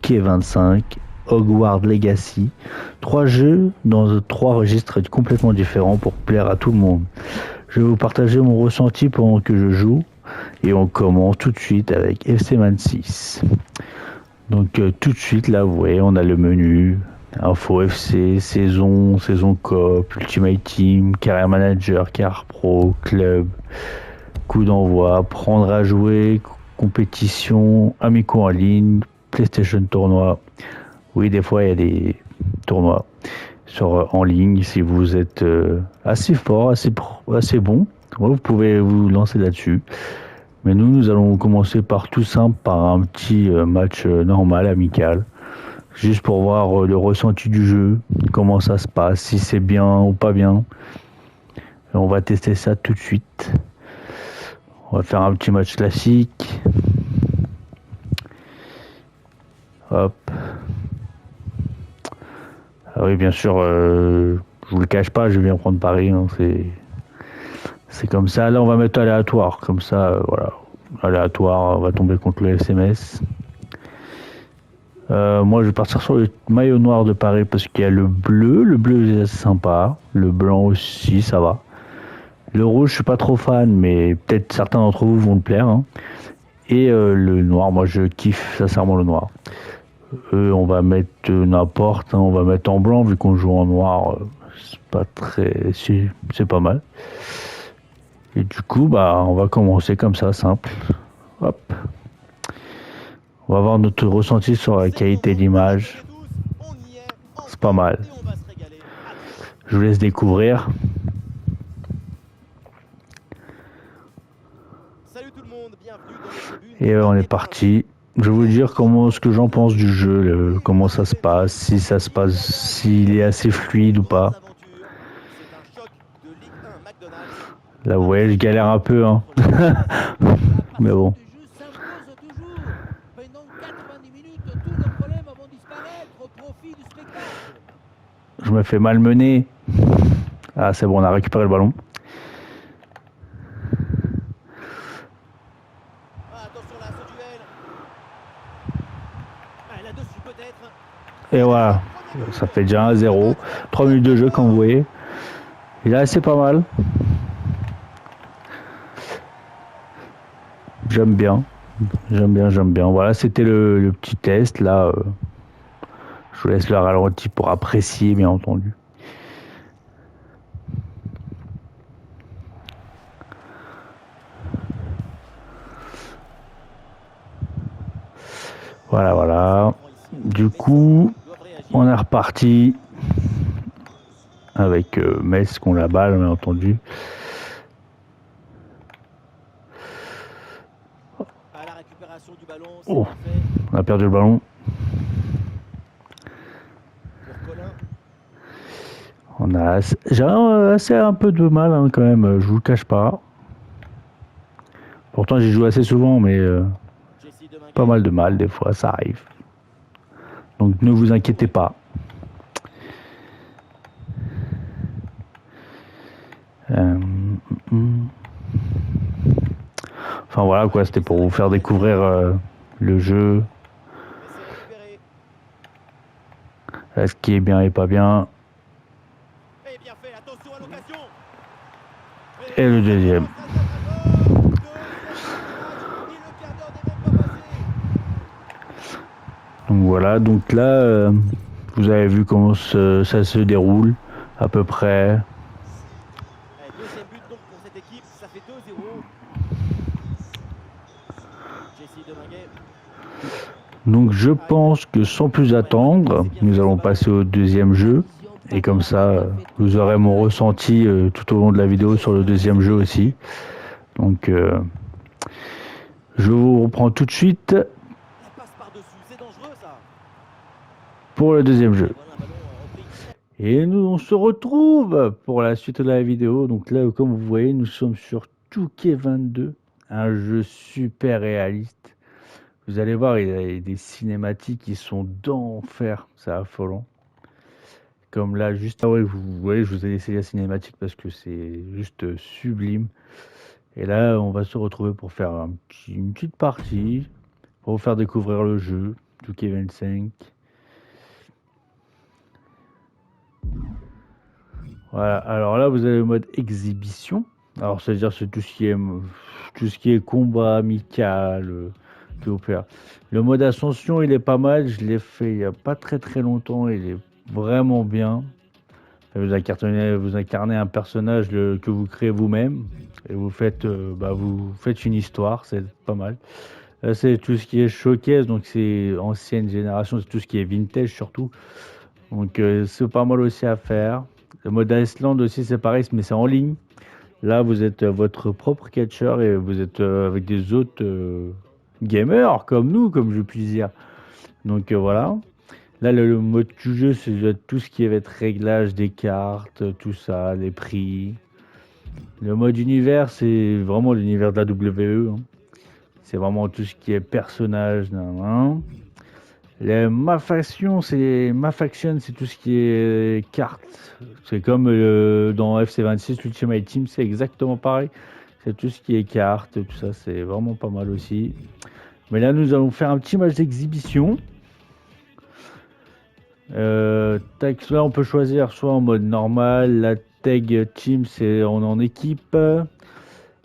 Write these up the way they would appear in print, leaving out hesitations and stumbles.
2K 25, Hogwarts Legacy. 3 jeux dans 3 registres complètement différents pour plaire à tout le monde. Je vais vous partager mon ressenti pendant que je joue et on commence tout de suite avec FC Man 6. Donc tout de suite là vous voyez on a le menu, info FC, saison coop, Ultimate Team, carrière manager, carrière pro, club, coup d'envoi, prendre à jouer, compétition, amicaux en ligne, PlayStation tournoi. Oui, des fois il y a des tournois en ligne. Si vous êtes assez fort, assez bon, vous pouvez vous lancer là-dessus. Mais nous allons commencer par tout simple, par un petit match normal, amical, juste pour voir le ressenti du jeu, comment ça se passe, si c'est bien ou pas bien. Et on va tester ça tout de suite. On va faire un petit match classique. Hop. Ah oui, bien sûr, je vous le cache pas, je viens prendre Paris. Hein, c'est comme ça. Là, on va mettre aléatoire. Comme ça, voilà. Aléatoire, on va tomber contre le SMS. Moi, je vais partir sur le maillot noir de Paris parce qu'il y a le bleu. Le bleu, c'est sympa. Le blanc aussi, ça va. Le rouge, je suis pas trop fan, mais peut-être certains d'entre vous vont le plaire. Hein. Et le noir, moi, je kiffe sincèrement le noir. On va mettre n'importe. Hein, on va mettre en blanc vu qu'on joue en noir. C'est pas très, c'est pas mal. Et du coup, on va commencer comme ça, simple. Hop. On va voir notre ressenti sur la qualité d'image. C'est pas mal. Je vous laisse découvrir. Et on est parti. Je vais vous dire ce que j'en pense du jeu, comment ça se passe, s'il est assez fluide ou pas. Là, vous voyez, je galère un peu, hein. Mais bon. Je me fais malmener. Ah, c'est bon, on a récupéré le ballon. Et voilà, ça fait déjà 1-0. 3 minutes de jeu, comme vous voyez. Et là, c'est pas mal. J'aime bien. Voilà, c'était le petit test. Là, je vous laisse le ralenti pour apprécier, bien entendu. Voilà. Du coup, on est reparti avec Metz qu'on la balle, bien entendu. Oh, on a perdu le ballon. J'ai assez un peu de mal hein, quand même, je vous le cache pas. Pourtant j'y joue assez souvent, mais pas mal de mal des fois, ça arrive. Donc ne vous inquiétez pas. Enfin voilà quoi, c'était pour vous faire découvrir le jeu. Ce qui est bien et pas bien. Et le deuxième. Donc voilà, donc là, vous avez vu comment ça se déroule à peu près. Deuxième but donc pour cette équipe, ça fait 2-0. Donc je pense que sans plus attendre, nous allons passer au deuxième jeu. Et comme ça, vous aurez mon ressenti tout au long de la vidéo sur le deuxième jeu aussi. Donc je vous reprends tout de suite pour le deuxième jeu. Et nous on se retrouve pour la suite de la vidéo. Donc là, comme vous voyez, nous sommes sur 2K 22, un jeu super réaliste. Vous allez voir, il y a des cinématiques qui sont d'enfer, c'est affolant. Comme là, juste avant, vous voyez, je vous ai laissé la cinématique parce que c'est juste sublime. Et là, on va se retrouver pour faire une petite partie, pour vous faire découvrir le jeu, 2K25. Voilà, alors là vous avez le mode exhibition. Alors c'est-à-dire c'est tout ce qui est combat amical que vous faire. Le mode ascension il est pas mal, je l'ai fait il y a pas très longtemps, il est vraiment bien. Vous incarnez un personnage que vous créez vous-même et vous faites une histoire, c'est pas mal. Là, c'est tout ce qui est showcase, donc c'est ancienne génération, c'est tout ce qui est vintage surtout. Donc c'est pas mal aussi à faire. Le mode Iceland aussi c'est pareil, mais c'est en ligne. Là vous êtes votre propre catcheur et vous êtes avec des autres gamers comme nous, comme je puis dire. Donc voilà. Là le mode du jeu c'est tout ce qui va être réglage des cartes, tout ça, les prix. Le mode univers c'est vraiment l'univers de la WWE. Hein. C'est vraiment tout ce qui est personnage. Nan, nan. Ma faction, c'est tout ce qui est cartes. C'est comme dans FC26 l'Ultimate Team, c'est exactement pareil. C'est tout ce qui est cartes, tout ça, c'est vraiment pas mal aussi. Mais là, nous allons faire un petit match d'exhibition. Là, on peut choisir soit en mode normal, la tag team, on est en équipe.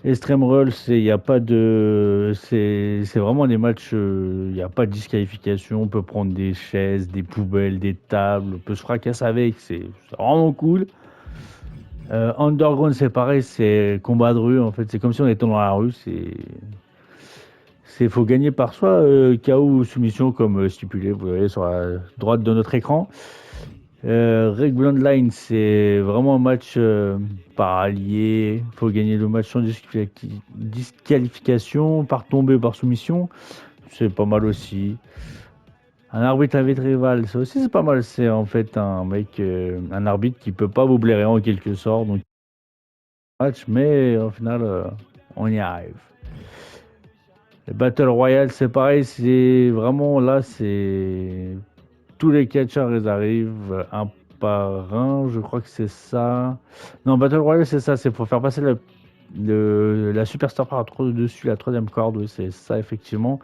Extreme Rules, il n'y a pas de. C'est vraiment des matchs. Il n'y a pas de disqualification. On peut prendre des chaises, des poubelles, des tables. On peut se fracasser avec. C'est vraiment cool. Underground, c'est pareil. C'est combat de rue. En fait, c'est comme si on était dans la rue. Faut gagner par soit KO ou soumission, comme stipulé. Vous voyez sur la droite de notre écran. Red Bloodline, c'est vraiment un match par allié. Il faut gagner le match sans disqualification, par tombée ou par soumission. C'est pas mal aussi. Un arbitre avec rival, ça aussi c'est pas mal. C'est en fait un arbitre qui peut pas vous blairer en quelque sorte. Donc, match, mais au final, on y arrive. Le Battle Royale, c'est pareil. C'est vraiment là, c'est. Tous les catcheurs, ils arrivent un par un, je crois que c'est ça. Non, Battle Royale, c'est ça, c'est pour faire passer la Superstar par dessus la troisième corde, oui, c'est ça, effectivement.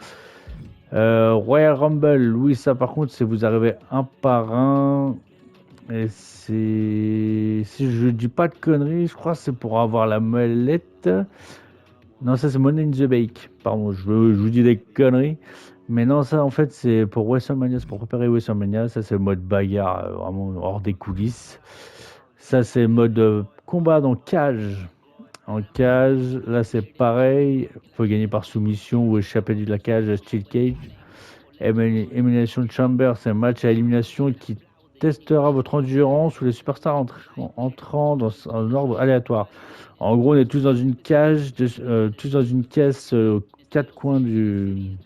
Royal Rumble, oui, ça, par contre, c'est vous arrivez un par un. Et c'est. Si je dis pas de conneries, je crois que c'est pour avoir la mallette. Non, ça, c'est Money in the Bank. Pardon, je vous dis des conneries. Mais non, ça en fait c'est pour WrestleMania, c'est pour préparer WrestleMania. Ça c'est le mode bagarre, vraiment hors des coulisses. Ça c'est le mode combat dans cage. En cage, là c'est pareil. Faut gagner par soumission ou échapper de la cage, Steel Cage. Elimination Chamber, c'est un match à élimination qui testera votre endurance ou les superstars entrant dans un ordre aléatoire. En gros, on est tous dans une cage, tous dans une caisse, quatre coins du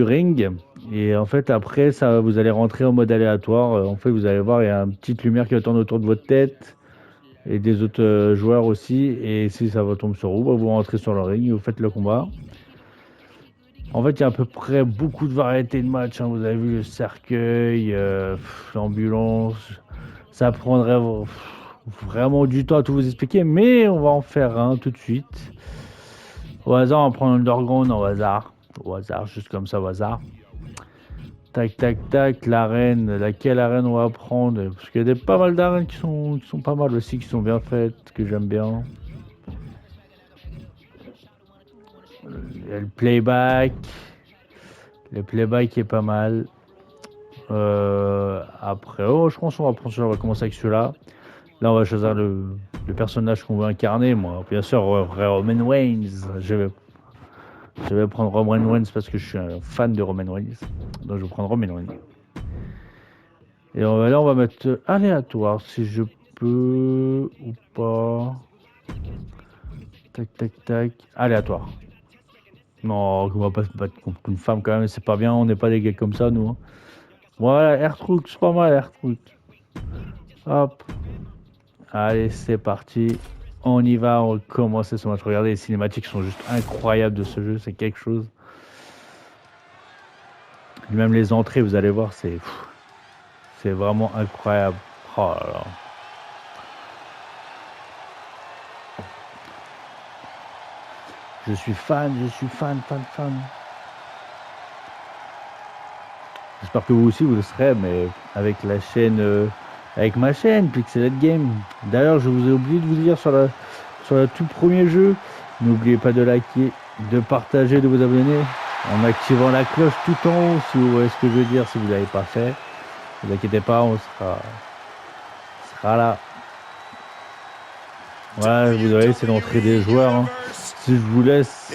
ring. Et en fait, après, ça, vous allez rentrer en mode aléatoire. En fait, vous allez voir, il y a une petite lumière qui va tourner autour de votre tête et des autres joueurs aussi. Et si ça va tomber sur vous, vous rentrez sur le ring et vous faites le combat. En fait, il y a à peu près beaucoup de variétés de matchs. Hein. Vous avez vu le cercueil, l'ambulance. Ça prendrait vraiment du temps à tout vous expliquer, mais on va en faire un tout de suite. Au hasard, on va prendre Underground au hasard. Au hasard, juste comme ça, au hasard. Tac, tac, tac. L'arène, laquelle arène on va prendre? Parce qu'il y a pas mal d'arènes qui sont pas mal aussi, qui sont bien faites, que j'aime bien. Il y a le playback. Le playback est pas mal. Après, je pense qu'on va commencer avec celui-là. Là, on va choisir le personnage qu'on veut incarner. Moi, bien sûr, Roman Reigns. Je vais prendre Roman Reigns parce que je suis un fan de Roman Reigns. Donc, je vais prendre Roman Reigns. Et là, on va mettre aléatoire si je peux ou pas. Tac, tac, tac. Aléatoire. Non, on va pas se battre contre une femme quand même. C'est pas bien. On n'est pas des gars comme ça, nous. Hein. Voilà, Airtruck. C'est pas mal, Airtruck. Hop. Allez, c'est parti. On y va, on commence ce match. Regardez, les cinématiques sont juste incroyables de ce jeu, c'est quelque chose. Même les entrées, vous allez voir, c'est vraiment incroyable. Oh là là. Je suis fan. J'espère que vous aussi vous le serez, mais avec la chaîne, avec ma chaîne Pixelate Game. D'ailleurs, je vous ai oublié de vous dire sur le tout premier jeu, n'oubliez pas de liker, de partager, de vous abonner en activant la cloche tout en haut, si vous voyez ce que je veux dire, si vous ne l'avez pas fait. Ne vous inquiétez pas, on sera là. Voilà, vous voyez, c'est l'entrée des joueurs. Hein. Si je vous laisse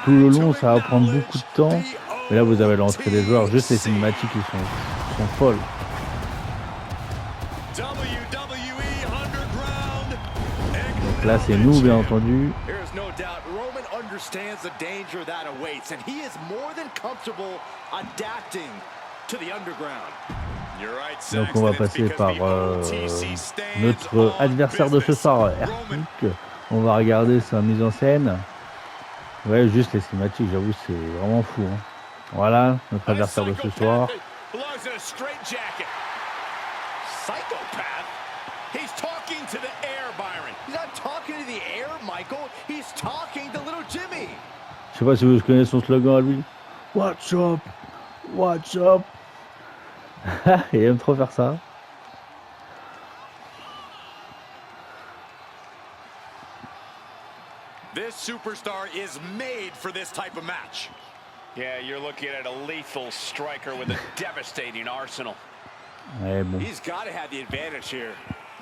tout le long, ça va prendre beaucoup de temps. Mais là, vous avez l'entrée des joueurs. Juste les cinématiques, ils sont folles. Donc là, c'est nous, bien entendu. Donc on va passer par notre adversaire de ce soir, Hercule. On va regarder sa mise en scène. Ouais, juste les cinématiques, j'avoue, c'est vraiment fou. Hein. Voilà, notre adversaire de ce soir. Je sais pas si vous connaissez son slogan à lui. What's up? What's up? Il aime trop faire ça. This superstar is made for this type of match. Yeah, you're looking at a lethal striker with a devastating arsenal. Ouais, bon. He's got to have the advantage here.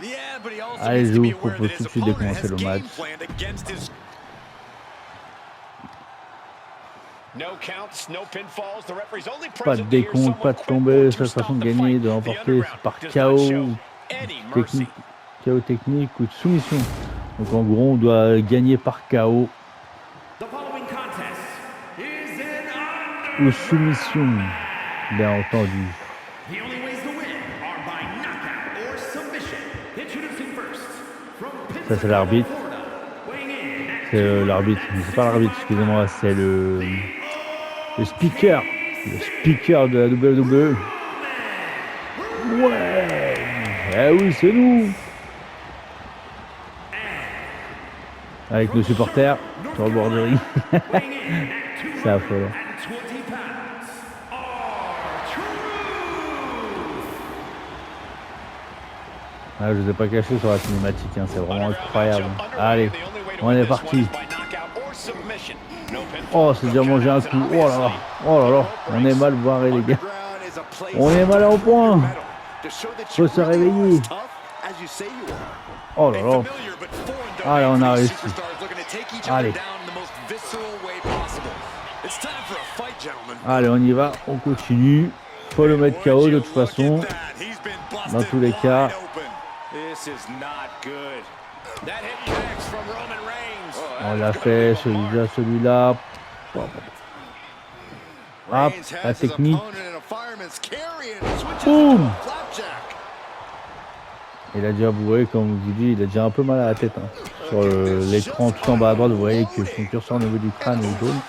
Yeah, but he also Allez, needs je to be vous aware propose that tout his de suite de opponent commencer has le game match. planned against his. No counts, no pinfalls. The referee's only Pas de present here décompte, pas de somewhat tomber, critical seule to façon stop de the gagner, fight. de The remporter, underground c'est par does KO, not show any mercy. technique, KO technique ou de soumission. Donc en gros, on doit gagner par KO ou soumission, bien entendu. Ça c'est l'arbitre. C'est l'arbitre, c'est pas l'arbitre, excusez-moi, c'est le speaker. Le speaker de la WWE. Ouais. Eh oui, c'est nous. Avec nos supporters sur le bord du ring. C'est affolant. Ah, je vous ai pas caché sur la cinématique, hein, c'est vraiment incroyable. Allez, on est parti. Oh, c'est déjà mangé un coup. Oh là là, oh là là, on est mal barré les gars. On est mal au point. Faut se réveiller. Oh là là. Allez, on a réussi. Allez. Allez, on y va, on continue. Faut le mettre KO de toute façon. Dans tous les cas. On l'a fait, celui-là. Hop, la technique. Boum. Il a déjà, vous voyez, comme je vous dis, il a déjà un peu mal à la tête. Hein. Sur l'écran tout en bas à droite, vous voyez que son curseur au niveau du crâne est jaune.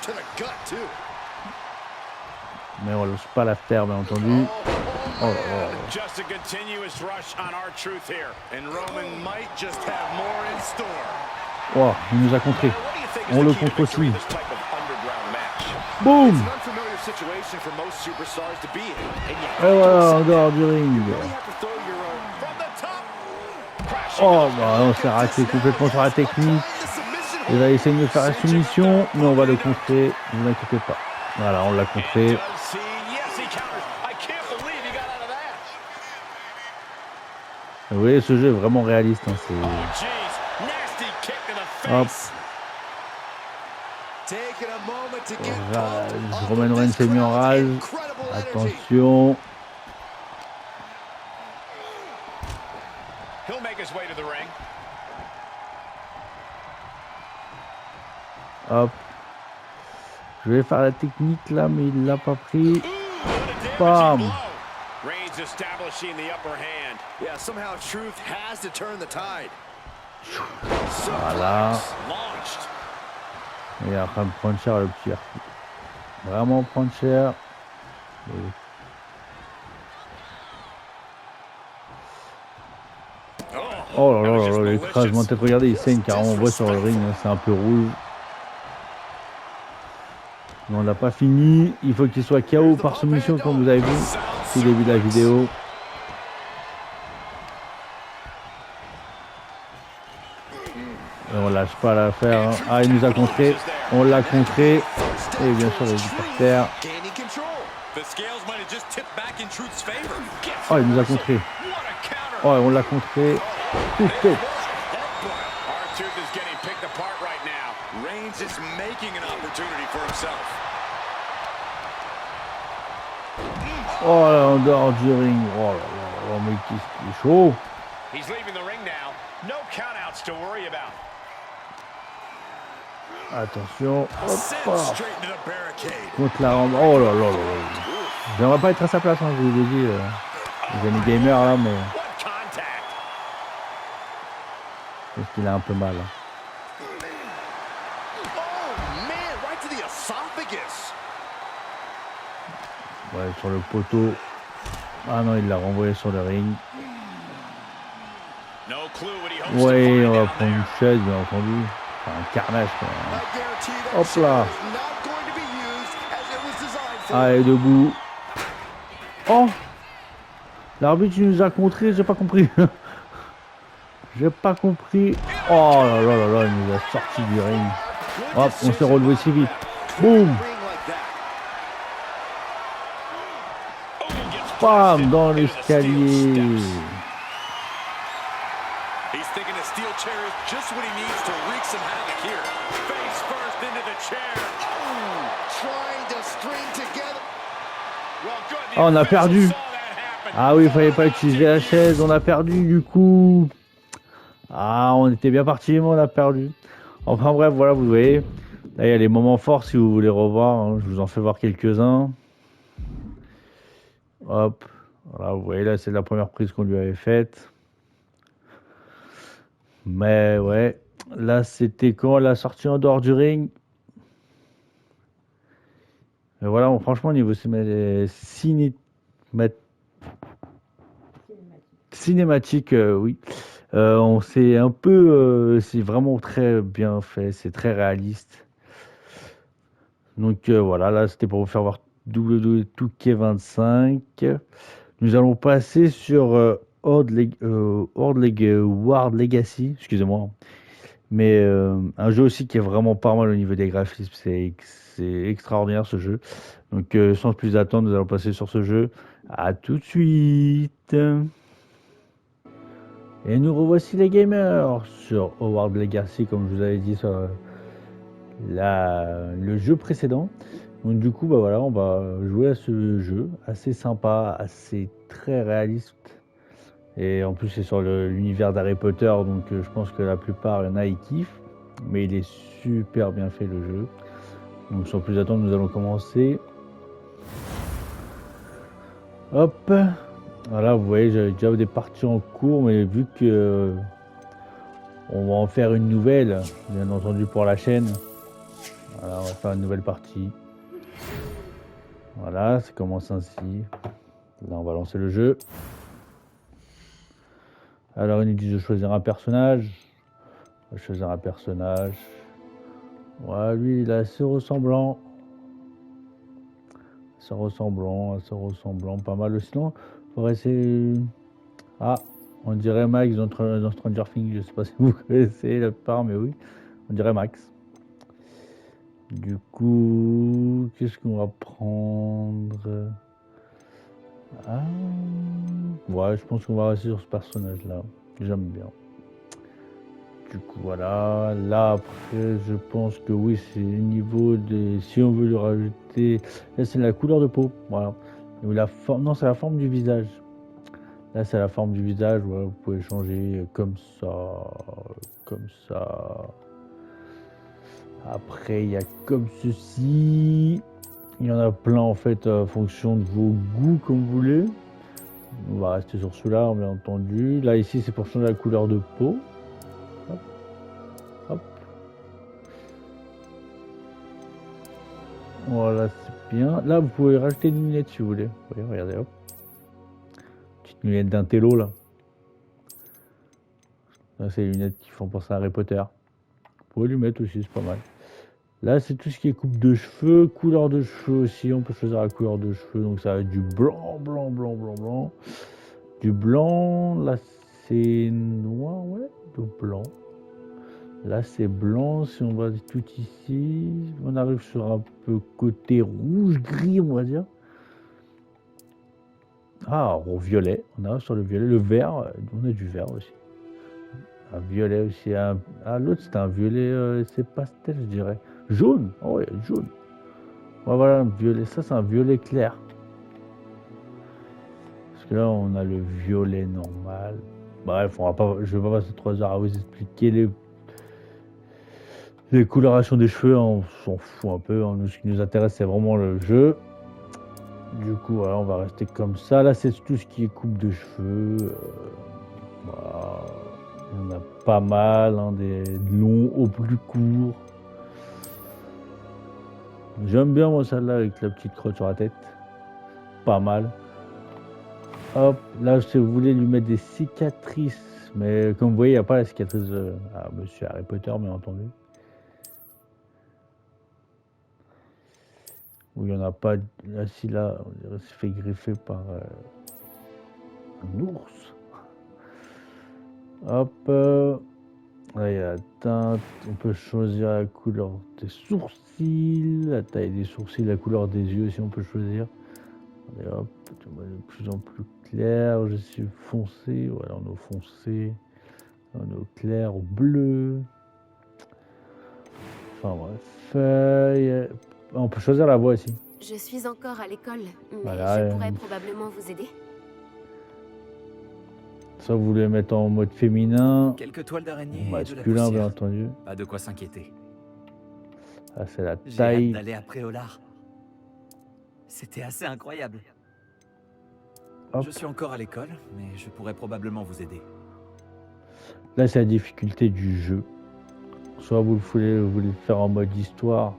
Mais on ne laisse pas la faire, bien entendu. Oh, oh. Just a continuous rush on R-Truth here, and Roman might just have more in store. Oh, il nous a contré. On le contre aussi. Boum. Et voilà, en dehors du ring. Oh, bah on s'est raté complètement sur la technique. Il va essayer de nous faire la soumission, mais on va le contrer. Ne vous inquiétez pas. Voilà, on l'a contré. Vous voyez, ce jeu est vraiment réaliste. Hein, hop. Roman Reigns s'est mis en rage. Attention. Hop. Je vais faire la technique là, mais il l'a pas pris. Bam. Voilà. Il est en train de prendre cher le petit Hercule. Vraiment prendre cher. Oh là là là là, l'écrasement de tête. Regardez, il saigne carrément, on voit sur le ring, c'est un peu rouge. Mais on n'a pas fini. Il faut qu'il soit KO par soumission comme vous avez vu au début de la vidéo. Et on lâche pas l'affaire. Hein. Ah, il nous a contré. On l'a contré. Et bien sûr, il est par terre. Oh, il nous a contré. Oh, on l'a contré. Tout fait. Oh là, en dehors du ring. Oh là là, oh, mais qu'est-ce qui est chaud. He's leaving the ring now. No countouts to worry about. Attention. Hop. Contre la rampe. Oh là là là là. J'aimerais pas être à sa place, hein, je vous l'ai dit. Les amis gamers là, mais. Je pense qu'il a un peu mal. Hein. Ouais, sur le poteau. Ah non, il l'a renvoyé sur le ring. Ouais, on va prendre une chaise, bien entendu. Enfin, un carnage, quoi. Hop là. Allez, debout. Oh! L'arbitre nous a contré, j'ai pas compris. J'ai pas compris. Oh là là là là, il nous a sorti du ring. Hop, on s'est relevé si vite. Boum! Bam! Dans l'escalier. Oh, on a perdu. Ah oui, il fallait pas utiliser la chaise. On a perdu du coup. Ah, on était bien parti, mais on a perdu. Enfin bref, voilà, vous voyez. Là, il y a les moments forts si vous voulez revoir. Hein. Je vous en fais voir quelques-uns. Hop. Voilà, vous voyez, là, c'est la première prise qu'on lui avait faite. Mais ouais. Là, c'était quand la sortie en dehors du ring. Et voilà, bon, franchement, au niveau cinématique, oui. On s'est un peu. C'est vraiment très bien fait, c'est très réaliste. Donc voilà, là, c'était pour vous faire voir WWE 2K25. Nous allons passer sur World Legacy, excusez-moi. Mais un jeu aussi qui est vraiment pas mal au niveau des graphismes, c'est extraordinaire ce jeu. Donc sans plus attendre, nous allons passer sur ce jeu. À tout de suite. Et nous revoici les gamers sur Hogwarts Legacy, comme je vous avais dit sur le jeu précédent. Donc du coup, bah voilà, on va jouer à ce jeu assez sympa, assez très réaliste. Et en plus, c'est sur l'univers d'Harry Potter, donc je pense que la plupart, il y en a, ils kiffent. Mais il est super bien fait le jeu. Donc sans plus attendre, nous allons commencer. Hop. Voilà, vous voyez, j'avais déjà des parties en cours, mais vu que on va en faire une nouvelle, bien entendu pour la chaîne. Voilà, on va faire une nouvelle partie. Voilà, ça commence ainsi. Là, on va lancer le jeu. Alors, il nous dit de choisir un personnage. On va choisir un personnage. Ouais, lui, il est assez ressemblant. Assez ressemblant. Pas mal. Sinon, il faudrait essayer. Ah, on dirait Max dans Stranger Things. Je sais pas si vous connaissez la part, mais oui. On dirait Max. Du coup, qu'est-ce qu'on va prendre? Ah, ouais, je pense qu'on va rester sur ce personnage-là. J'aime bien. Du coup, voilà. Là, après, je pense que oui, c'est au niveau de... Si on veut lui rajouter... Là, c'est la couleur de peau. Voilà. Ou la forme... Non, c'est la forme du visage. Là, c'est la forme du visage. Voilà, vous pouvez changer comme ça. Comme ça. Après, il y a comme ceci. Il y en a plein, en fait, en fonction de vos goûts, comme vous voulez. On va rester sur celui-là, bien entendu. Là, ici, c'est pour changer la couleur de peau. Hop. Hop. Voilà, c'est bien. Là, vous pouvez rajouter une lunette, si vous voulez. Vous voyez, regardez, hop. Petite lunette d'un télo, là. Là, c'est les lunettes qui font penser à Harry Potter. Vous pouvez lui mettre aussi, c'est pas mal. Là, c'est tout ce qui est coupe de cheveux, couleur de cheveux aussi. On peut choisir la couleur de cheveux. Donc, ça va être du blanc, blanc, blanc, blanc, blanc. Du blanc. Là, c'est noir, ouais. Du blanc. Là, c'est blanc. Si on va tout ici, on arrive sur un peu côté rouge, gris, on va dire. Ah, au violet. On arrive sur le violet. Le vert, on a du vert aussi. Un violet aussi. Ah, l'autre, c'était un violet, c'est pastel, je dirais. Jaune. Oh, ouais, jaune. Ouais, voilà, un violet. Ça, c'est un violet clair. Parce que là, on a le violet normal. Bref, je vais pas passer 3 heures à vous expliquer les colorations des cheveux. On s'en fout un peu. Hein. Ce qui nous intéresse, c'est vraiment le jeu. Du coup, voilà, on va rester comme ça. Là, c'est tout ce qui est coupe de cheveux. Voilà. On a pas mal, hein, des longs au plus courts. J'aime bien moi celle-là avec la petite crotte sur la tête. Pas mal. Hop, là si vous voulez lui mettre des cicatrices. Mais comme vous voyez, il n'y a pas la cicatrice à Monsieur Harry Potter, bien entendu. Où il n'y en a pas. Là, si là, on dirait c'est fait griffer par un ours. Hop. Là, il y a la teinte. On peut choisir la couleur des sourcils, la taille des sourcils, la couleur des yeux aussi, on peut choisir. Allez, hop, de plus en plus clair. Je suis foncé. Voilà, on est au foncé. On est au clair, au bleu. Enfin bref. On peut choisir la voix aussi. Je suis encore à l'école, mais Voilà, je pourrais probablement vous aider. Ça, vous voulez mettre en mode féminin. Quelques toiles d'araignée et de la Masculin, bien poussière. entendu. Pas de quoi s'inquiéter. Ah, c'est la J'ai hâte taille. d'aller à Préolard. C'était assez incroyable. Hop. Je suis encore à l'école, mais je pourrais probablement vous aider. Là, c'est la difficulté du jeu. Soit vous voulez le faire en mode histoire.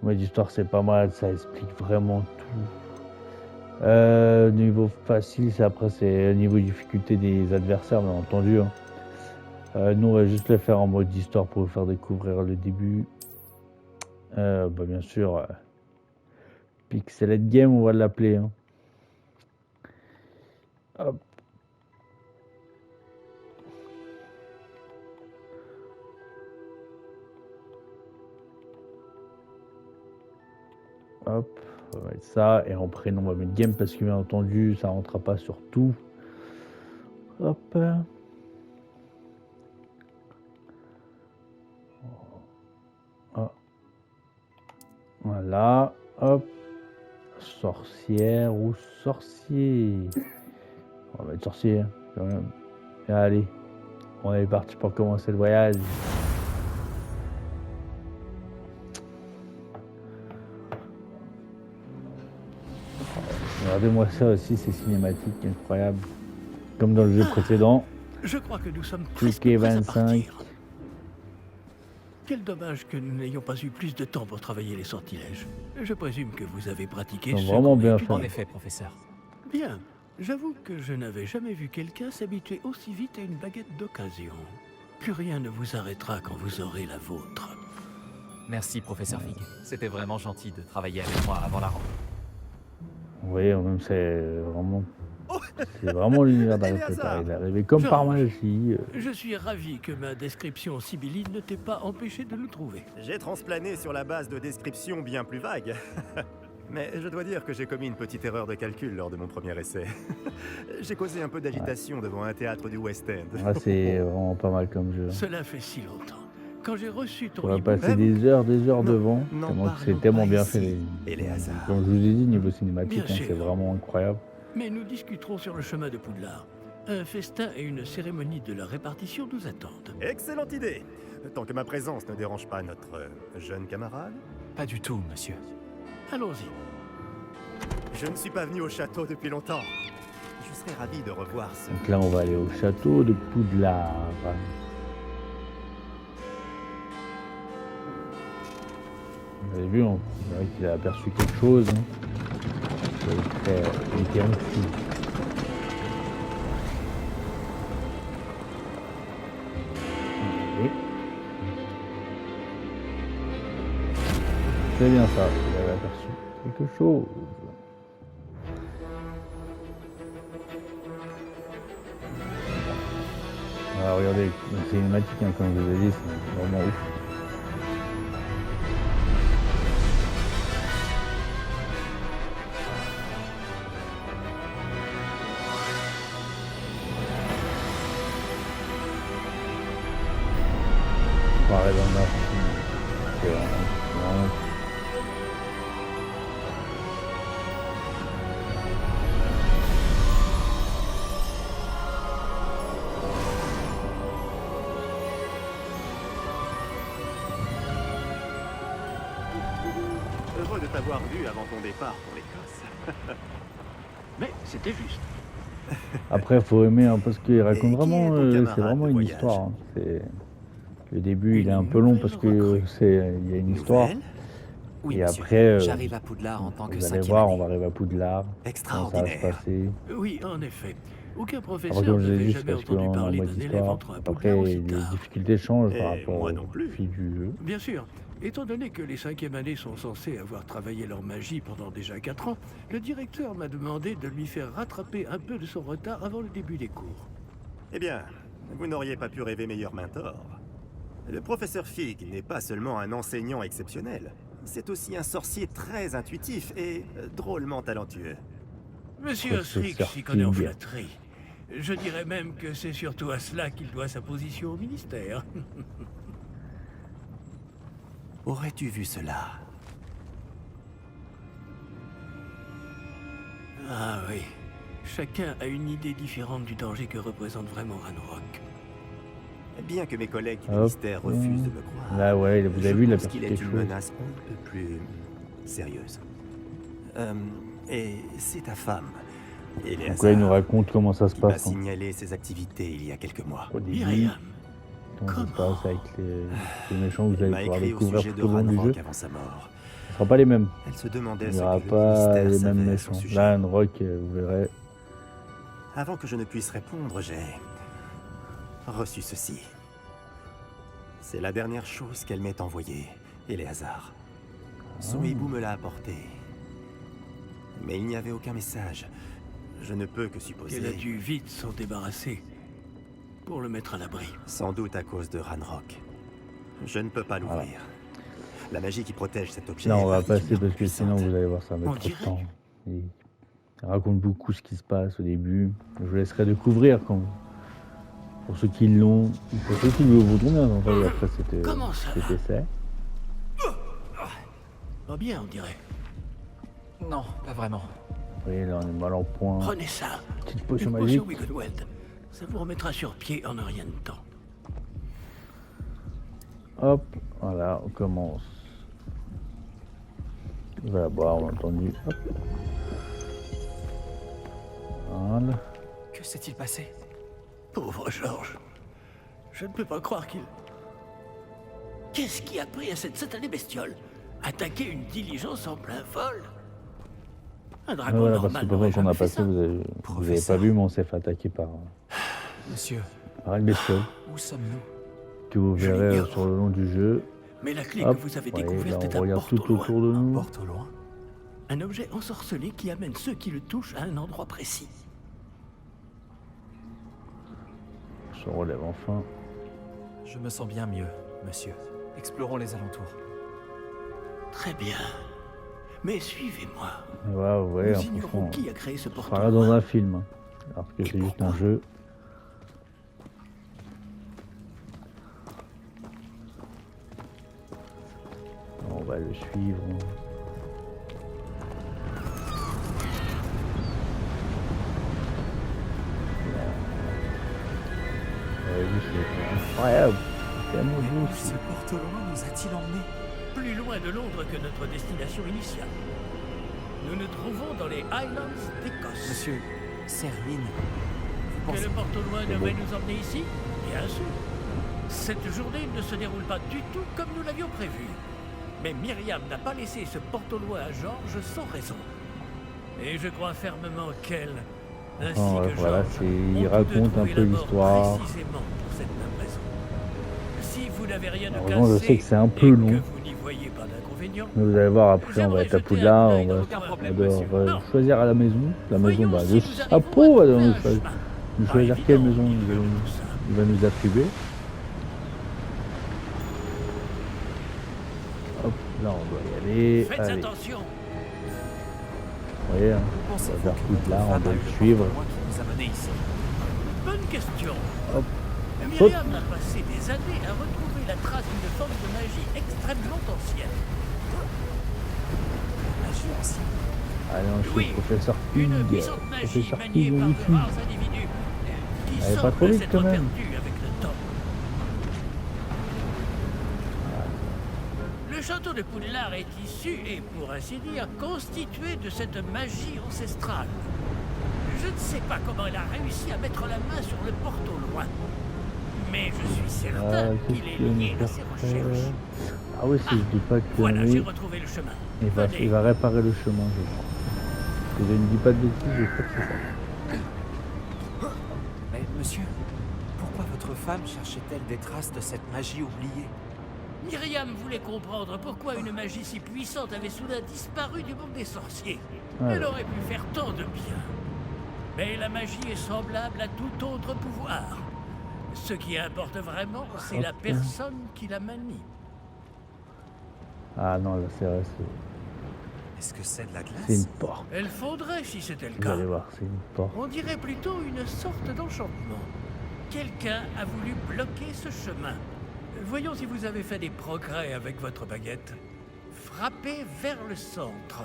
Mode histoire, c'est pas mal, ça explique vraiment tout. Niveau facile, c'est niveau difficulté des adversaires, bien entendu. Hein. Nous, on va juste le faire en mode histoire pour vous faire découvrir le début. Bien sûr, Pixeled Game, on va l'appeler. Hein. Hop. Hop, on va mettre ça et en prénom on va mettre game parce que bien entendu ça rentrera pas sur tout. Hop. Ah. Voilà, hop. Sorcière ou sorcier. On va mettre sorcier quand même. Et allez, on est parti pour commencer le voyage. Regardez-moi ça aussi, c'est cinématique, incroyable. Comme dans le jeu précédent. Je crois que nous sommes presque Cliquez prêts à 25. partir. Quel dommage que nous n'ayons pas eu plus de temps pour travailler les sortilèges. Je présume que vous avez pratiqué Ils sont ce vraiment qu'on bien étudie. faits. En effet, professeur. Bien. J'avoue que je n'avais jamais vu quelqu'un s'habituer aussi vite à une baguette d'occasion. Plus rien ne vous arrêtera quand vous aurez la vôtre. Merci, professeur Fig. C'était vraiment gentil de travailler avec moi avant la rentrée. Vous voyez, même c'est vraiment l'univers d'Harry Potter. Il est arrivé comme par magie. Je suis ravi que ma description sibylline ne t'ait pas empêché de nous trouver. J'ai transplané sur la base de descriptions bien plus vagues. Mais je dois dire que j'ai commis une petite erreur de calcul lors de mon premier essai. J'ai causé un peu d'agitation devant un théâtre du West End. Ah, c'est vraiment pas mal comme jeu. Cela fait si longtemps. Quand j'ai reçu ton On va hibou, passer des heures devant. n'en Tellement que c'est parlons tellement pas bien ici. fait. Et les hasards. Comme je vous ai dit, niveau cinématique, Bien sûr. c'est vraiment incroyable. mais nous discuterons sur le chemin de Poudlard. Un festin et une cérémonie de la répartition nous attendent. Excellente idée. Tant que ma présence ne dérange pas notre jeune camarade. Pas du tout, monsieur. Allons-y. Je ne suis pas venu au château depuis longtemps. Je serais ravi de revoir ce... Donc là, on va aller au château de Poudlard. Vous avez vu, on dirait qu'il a aperçu quelque chose. Hein. Il était en fou. C'est bien ça, vous avez aperçu quelque chose. Ah, regardez, c'est cinématique, hein, comme je vous ai dit, c'est vraiment ouf. Pareil dans le match, c'est vraiment... Heureux de t'avoir vu avant ton départ pour l'Écosse. Mais c'était juste. Après, faut aimer hein, parce qu'il Et raconte qui est vraiment, ton camarade c'est vraiment de une voyage histoire. Hein. Le début, il est un peu long parce que il y a une histoire. Nouvelle? Oui, Et monsieur. après, J'arrive à Poudlard en tant que Vous allez 5e voir, année. on va arriver à Poudlard. Comment ça va se Extraordinaire. passer. Oui, en effet. Aucun Après, professeur comme je l'ai n'avait dit, c'est jamais parce entendu qu'en parler mode d'un élève histoire, entre un après, Poudlard aussi les tard. difficultés changent Et par rapport moi au non plus. fil du jeu. Bien sûr. Étant donné que les 5e années sont censées avoir travaillé leur magie pendant déjà 4 ans, le directeur m'a demandé de lui faire rattraper un peu de son retard avant le début des cours. Eh bien, vous n'auriez pas pu rêver meilleur mentor. Le professeur Fig n'est pas seulement un enseignant exceptionnel, c'est aussi un sorcier très intuitif et drôlement talentueux. Monsieur Professeur Strick s'y connaît en Fig. flatterie. Je dirais même que c'est surtout à cela qu'il doit sa position au ministère. Aurais-tu vu cela? Ah oui. Chacun a une idée différente du danger que représente vraiment Ranrock. Bien que mes collègues du Hop. ministère refusent de me croire. Là, ouais, vous avez je vu, il a pense perçu qu'il est quelque une chose. menace un peu plus sérieuse. Et c'est ta femme, Eleazar, Donc là, il nous raconte comment ça se qui m'a passe. Hein. signalé ses activités il y a quelques mois. Au début, Myriam, comment ça se comment passe avec les méchants que vous Elle allez m'a pouvoir écrit au découvrir sujet tout de au long du jeu. Ranrock avant sa mort. Ce ne sera pas les mêmes. Elle se demandait Il ce n'y aura que le pas ministère les mêmes savait à méchants. son sujet. Là, Ranrock, vous verrez. Avant que je ne puisse répondre, j'ai reçu ceci. C'est la dernière chose qu'elle m'ait envoyée, Eleazar. Son hibou me l'a apporté. Mais il n'y avait aucun message. Je ne peux que supposer. qu'elle a dû vite s'en débarrasser pour le mettre à l'abri. Sans doute à cause de Ranrock. Je ne peux pas l'ouvrir. La magie qui protège cet objet. Là, on est va passer particulièrement parce que sinon, puissante. vous allez voir, ça va On mettre trop de dirait. temps. Il raconte beaucoup ce qui se passe au début. Je vous laisserai découvrir quand. Pour ceux qui l'ont, pour ceux qui le voudront bien entendu. Après, c'était Comment ça va? fait. Pas bien, on dirait. Non, pas vraiment. Oui, là, on est mal en point. Prenez ça. Petite potion Une magique. potion Wiggenweld. Ça vous remettra sur pied en un rien de temps. Hop, voilà, on commence. Il va la boire, on l'a entendu. Hop. Voilà. Que s'est-il passé? Pauvre Georges. Je ne peux pas croire qu'il... Qu'est-ce qui a pris à cette satanée bestiole? Attaquer une diligence en plein vol? Un Ah, dragon voilà, parce que normal pendant n'aurait qu'on n'a jamais fait passé, ça. vous avez pas Professeur. vu, mais on s'est fait attaquer par Monsieur, une bestiole où sommes-nous? que vous Je verrez l'ignore. sur le long du jeu. Mais la clé Hop, que vous avez voyez, là, découverte est on un regarde tout porte au loin. autour de nous. Porte au loin. Un objet ensorcelé qui amène ceux qui le touchent à un endroit précis. On se relève enfin. Je me sens bien mieux, monsieur. Explorons les alentours. Très bien. Mais suivez-moi. Et voilà, vous voyez, Nous en ignorons fonction, qui a créé ce on porte sera là dans un film. Hein, alors que c'est juste un jeu. On va le suivre. C'est incroyable. C'est tellement beau. Ce porte au loin nous a-t-il emmenés? Plus loin de Londres que notre destination initiale. Nous nous trouvons dans les Highlands d'Écosse. Monsieur, Serwyn, vous Que pensez... le porte au loin C'est devrait beau. nous emmener ici? Bien sûr. Cette journée ne se déroule pas du tout comme nous l'avions prévu. Mais Myriam n'a pas laissé ce porte au loin à Georges sans raison. Et je crois fermement qu'elle, ainsi Enfin, que voilà, Georges, c'est- ont il tous raconte deux un trouvé peu la mort l'histoire. précisément pour cette même raison. Si vous n'avez rien de Heureusement, je cassé sais que c'est un peu et long. que vous n'y voyez pas d'inconvénient, inconvénients. Mais vous allez voir, après on va être à Poudlard, on va Aucun problème, devoir choisir à la maison. La maison, Voyons bah, si le nous arrivons chapeau à va trouver nous un choisir, chemin. nous Pas choisir évident, quelle maison ni de l'autre, ça. il va nous attribuer. Hop, là on doit y aller. Faites Allez, attention. vous voyez, hein, on va vers Poudlard, on doit le suivre. Bonne question. Hop. Myriam a passé des années à retrouver la trace d'une forme de magie extrêmement ancienne. Magie ancienne. Allez, on suit Oui, le professeur Une Ping. puissante magie Professeur maniée Ping, on par y de suit. rares individus qui Allez, pas semblent trop vite, s'être quand même. perdus avec le temps. Le château de Poudlard est issu et, pour ainsi dire, constitué de cette magie ancestrale. Je ne sais pas comment elle a réussi à mettre la main sur le porte au loin. Mais je suis certain qu'il est lié à ses recherches. Ah oui, si je dis pas que Voilà, j'ai oui, retrouvé le chemin. il Venez. va réparer le chemin, je crois. Si je ne dis pas de bêtises, je crois que c'est ça. Mais monsieur, pourquoi votre femme cherchait-elle des traces de cette magie oubliée? Myriam voulait comprendre pourquoi une magie si puissante avait soudain disparu du monde des sorciers. Ah Elle ouais. aurait pu faire tant de bien. Mais la magie est semblable à tout autre pouvoir. Ce qui importe vraiment, c'est la personne qui la manie. Ah non, là c'est vrai, Est-ce que c'est de la glace? c'est une porte. Elle faudrait si c'était le Vous cas. allez voir, c'est une porte. On dirait plutôt une sorte d'enchantement. Quelqu'un a voulu bloquer ce chemin. Voyons si vous avez fait des progrès avec votre baguette. Frappez vers le centre.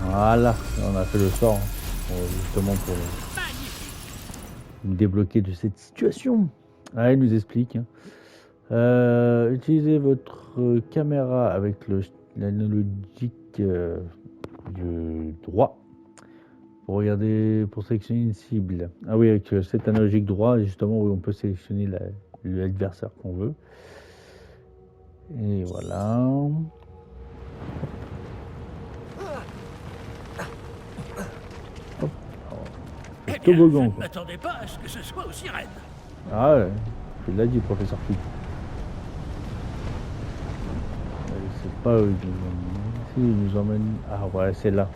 Voilà, on a fait le sort, hein, justement pour Magnifique. nous débloquer de cette situation. Ah, il nous explique. Hein. Utilisez votre caméra avec l'analogique du droit pour regarder, pour sélectionner une cible. Ah oui, avec cet analogique droit, justement, où on peut sélectionner l'adversaire qu'on veut. Et voilà. Eh bien, Toboggan, je ne quoi. m'attendais pas à ce que ce soit aussi raide. Ah ouais, je l'ai dit, professeur Flick. C'est pas eux qui nous emmènent. Ici, ils nous emmènent. Ah ouais, c'est là.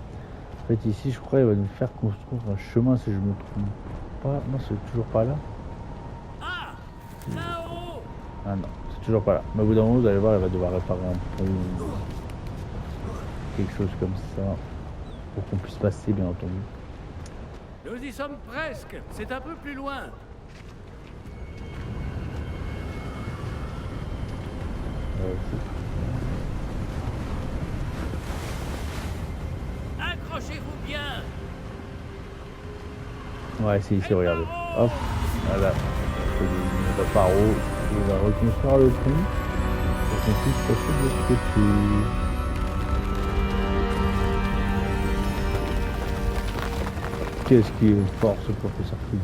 En fait, ici, je crois qu'il va nous faire construire un chemin si je me trompe pas. Non, c'est toujours pas là. Ah, là-haut. Ah non, c'est toujours pas là. Mais au bout d'un moment, vous allez voir, il va devoir réparer un pont. Quelque chose comme ça. Pour qu'on puisse passer, bien entendu. Nous y sommes presque. C'est un peu plus loin. Accrochez-vous bien. Ouais, c'est ici, regardez. Hop, voilà. Le paro, il va reconstruire le pont pour qu'on puisse passer de l'autre côté. Qu'est-ce qu'il est fort, ce professeur Flick.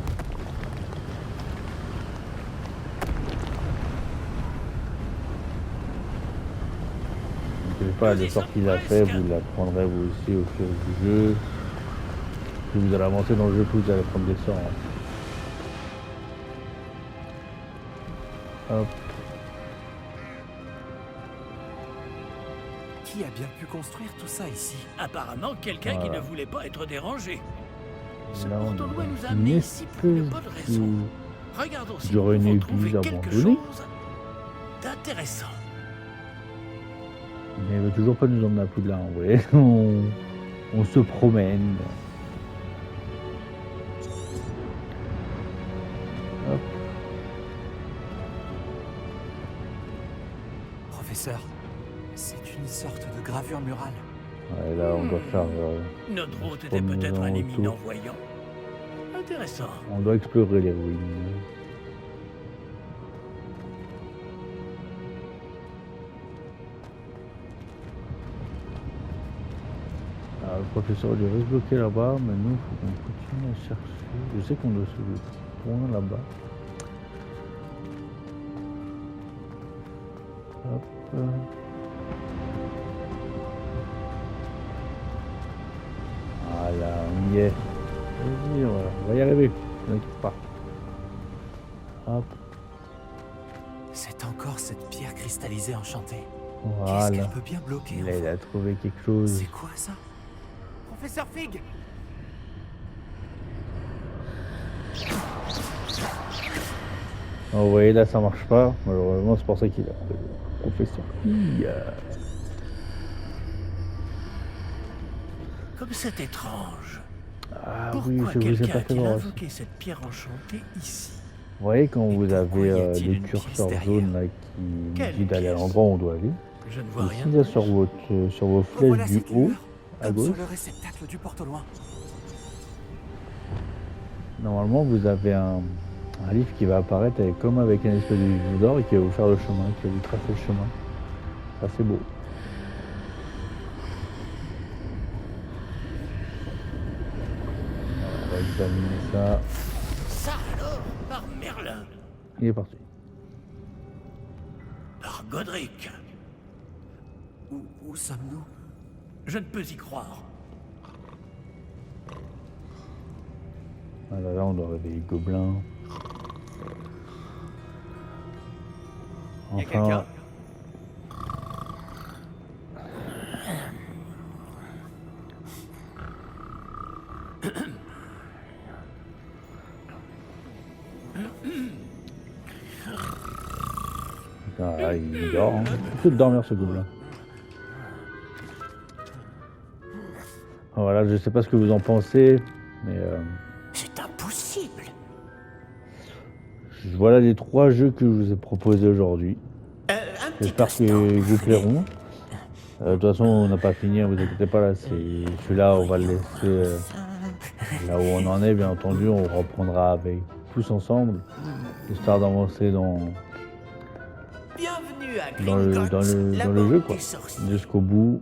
Je ne sais pas, le sort qu'il a fait, vous l'apprendrez vous aussi au fur du jeu. Plus vous allez avancer dans le jeu, plus vous allez prendre des sorts. Hop. Qui a bien pu construire tout ça ici? Apparemment, quelqu'un qui Voilà. ne voulait pas être dérangé. Ce Là, on porte-au-loin est nous a dans une amenés ici pour une bonne espèce raison. de- Regardons si Il y nous aurait une pouvons église trouver quelque abandonnée. chose d'intéressant. Mais il veut toujours pas nous emmener à Poudlard, vous voyez. On se promène. Hop. Professeur, c'est une sorte de gravure murale. Ouais, là, on doit faire. Notre hôte se était promener peut-être un autour. éminent voyant. Intéressant. On doit explorer les ruines. Ah, le professeur il reste bloqué là-bas, mais nous, il faut qu'on continue à chercher. Je sais qu'on doit se tourner là-bas. Hop. Voilà, on y est. Vas-y, on va y arriver. Ne t'inquiète pas. Hop, C'est encore cette pierre cristallisée enchantée. Qu'est-ce voilà. qu'elle peut bien bloquer? Là, il enfin a trouvé quelque chose. C'est quoi ça? Professeur Fig! Oh, vous voyez, là, ça marche pas. Malheureusement, c'est pour ça qu'il a appelé le professeur. Comme c'est étrange. Ah Pourquoi oui, je vous ai quelqu'un pas fait a-t-il voir. invoqué cette pierre enchantée ici? Vous voyez, quand Et vous pourquoi avez y a-t-il le une pièce curseur derrière? jaune là, qui nous Quelle dit d'aller à pièce? l'endroit où on doit aller, Je ne vois et rien. s'il y a sur vos flèches Revoilà du cette haut, lueur, à comme gauche, sur le réceptacle du porte au loin. normalement vous avez un livre qui va apparaître comme avec un espèce de livre d'or et qui va vous faire le chemin, qui va vous tracer le chemin. Ça c'est beau. On va examiner ça. Ça alors, par Merlin, Il est parti. par Godric. Où sommes-nous? Je ne peux y croire. Voilà, là on doit réveiller le gobelin. Y a Enfin, quelqu'un? ah, il dort. Hein. Il peut dormir ce gobelin. Voilà, je sais pas ce que vous en pensez, mais C'est impossible! voilà les 3 jeux que je vous ai proposés aujourd'hui. Un petit J'espère instant. qu'ils vous plairont. De toute façon, on n'a pas fini, ne vous inquiétez pas, là, c'est celui-là, on va le laisser là où on en est, bien entendu, on reprendra avec tous ensemble, histoire d'avancer Bienvenue à dans le jeu, quoi, jusqu'au bout.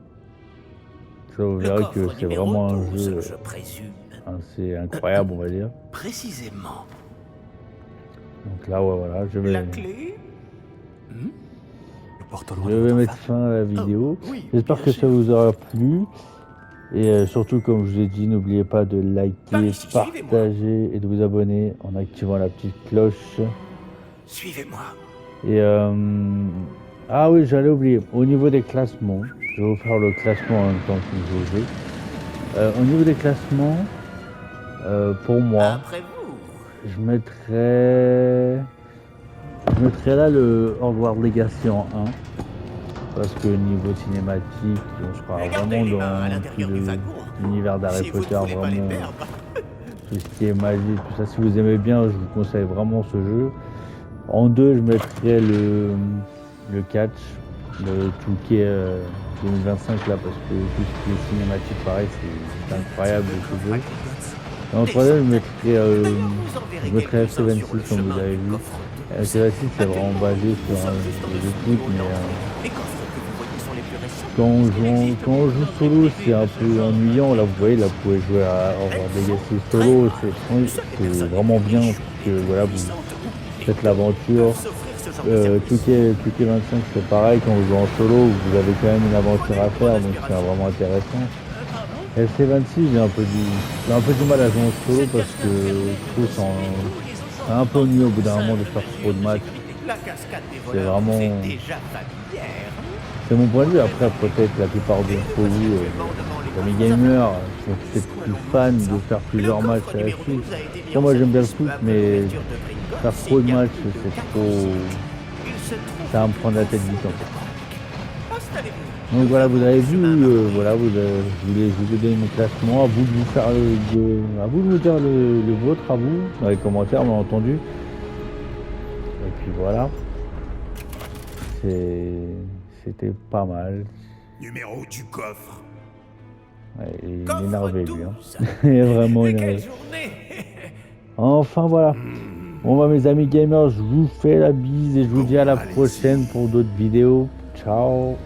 Ça, vous verrez que c'est vraiment un jeu je présume. assez incroyable, on va dire. Précisément. Donc là, ouais, voilà, je La vais clé? Le porte au loin. Je vais mettre fin à la vidéo. oui, J'espère bien que sûr. ça vous aura plu. Et surtout, comme je vous ai dit, n'oubliez pas de Par liker, ici, suivez-moi. partager et de vous abonner en activant la petite cloche. Suivez-moi. Et ah oui, j'allais oublier. Au niveau des classements, je vais vous faire le classement en même temps que je joue. Au niveau des classements, pour moi, Après vous. je mettrais là le Hogwarts Legacy en 1. Parce que niveau cinématique, on sera Regardez vraiment les mains à dans l'intérieur tout du wagon. l'univers d'Harry Si vous Potter, ne voulez pas les vraiment perdre. tout ce qui est magie, tout ça. Si vous aimez bien, je vous conseille vraiment ce jeu. En 2, je mettrais le catch, le Touquet 2025 là, parce que tout ce qui est cinématique, pareil, c'est incroyable ce jeu. Et en 3, je mettrais FC26 comme vous avez vu. FC26 c'est vraiment basé sur des trucs, mais quand on joue solo, c'est un peu ennuyant. Là, vous voyez, là, vous pouvez jouer à Hogwarts Legacy solo, c'est vraiment bien parce que voilà, vous faites l'aventure. Touquet 25, c'est pareil, quand vous jouez en solo, vous avez quand même une aventure à faire, donc c'est vraiment intéressant. FC26, j'ai un peu du mal à jouer en solo parce que je trouve c'est un peu ennuyeux au bout d'un moment de faire trop de matchs. C'est vraiment. C'est mon point de vue. Après, peut-être la plupart d'entre vous, les gamers, sont peut-être plus fans de faire plusieurs matchs à la suite. Moi, j'aime bien le foot, mais faire trop de matchs, c'est trop. Ça va me prendre la tête vite en fait. Donc voilà, vous avez vu, voilà, je voulais vous donner mon classement, à vous de vous faire à vous de vous dire le vôtre, à vous, dans les commentaires, bien entendu. Et puis voilà. C'était pas mal. Numéro du coffre. Ouais, il est énervé lui. Hein. Il est vraiment énervé. Enfin voilà. Bon bah mes amis gamers, je vous fais la bise et je vous dis à la prochaine pour d'autres vidéos. Ciao.